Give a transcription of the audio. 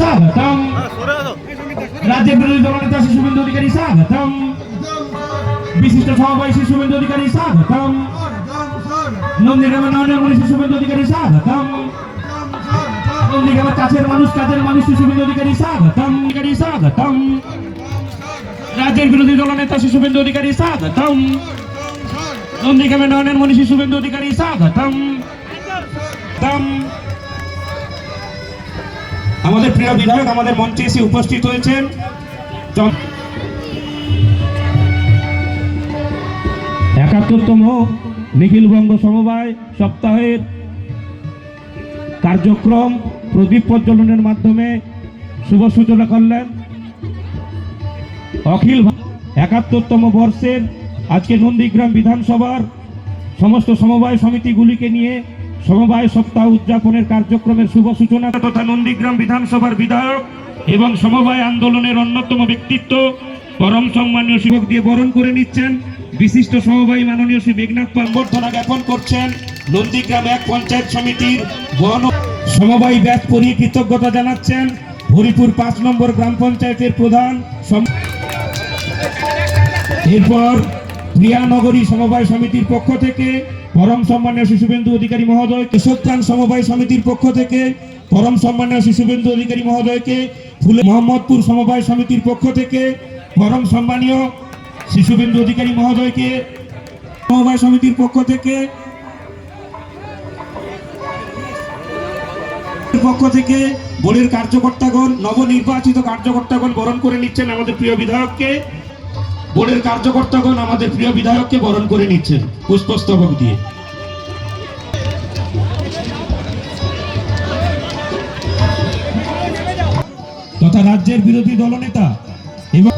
স্বাগতম। রাজ্যের বিরোধী দলনেতা শ্রী শুভেন্দু অধিকারী স্বাগতম। বিশিষ্ট সভাপতি শ্রী শুভেন্দু অধিকারী স্বাগতম। নন্দীগ্রামের নয়নের মণি শ্রী শুভেন্দু অধিকারী স্বাগতম। নন্দীগ্রামের কাছের মানুষ শ্রী শুভেন্দু অধিকারী স্বাগতম। রাজ্যের বিরোধী দলনেতা শ্রী শুভেন্দু অধিকারী স্বাগতম। নন্দীগ্রামের নয়নের মণি শ্রী শুভেন্দু অধিকারী স্বাগতম। আমাদের প্রিয় বিধায়ক আমাদের মঞ্চে এসে উপস্থিত হয়েছেন। ৭১তম নিখিলবঙ্গ সমবায় সপ্তাহের কার্যক্রম প্রদীপ প্রজ্বলনের মাধ্যমে শুভ সূচনা করলেন। অখিল ৭১তম বর্ষের আজকে নন্দীগ্রাম বিধানসভার সমস্ত সমবায় সমিতিগুলিকে নিয়ে সমবায় সপ্তাহ উদযাপনের কার্যক্রমের শুভ সূচনা তথা নন্দীগ্রাম বিধানসভার বিধায়ক এবং সমবায় আন্দোলনের অন্যতম ব্যক্তিত্ব পরম সম্মানীয় শিক্ষক দিয়ে বরণ করে নিচ্ছেন বিশিষ্ট সমবায়ী মাননীয় শ্রী মেঘনাথ সম্বর্ধনা জ্ঞাপন করছেন নন্দীগ্রাম ১ পঞ্চায়েত সমিতির বন সমবায়ী ব্যাচ পরিয়ে কৃতজ্ঞতা জানাচ্ছেন হরিপুর ৫ নম্বর গ্রাম পঞ্চায়েতের প্রধান। এরপর প্রিয়ানগরী সমবায় সমিতির পক্ষ থেকে পরম সম্মানীয় শ্রী শুভেন্দু অধিকারী মহোদয়, কেশবচাঁদ সমবায় সমিতির পক্ষ থেকে পরম সম্মানীয় শ্রী শুভেন্দু অধিকারী মহোদয়কে, ফুলে মোহাম্মদপুর সমবায় সমিতির পক্ষ থেকে পরম সম্মানীয় শ্রী শুভেন্দু অধিকারী মহোদয়কে, সমবায় সমিতির পক্ষ থেকে বোর্ডের কার্যকর্তাগণ, নবনির্বাচিত কার্যকর্তাগণ বরণ করে নিচ্ছেন আমাদের প্রিয় বিধায়ককে। বোর্ডের কার্যকর্তাগণ আমাদের প্রিয় বিধায়ককে বরণ করে নিচ্ছেন পুষ্পস্তবক দিয়ে। তথা রাজ্যের বিরোধী দলনেতা এবং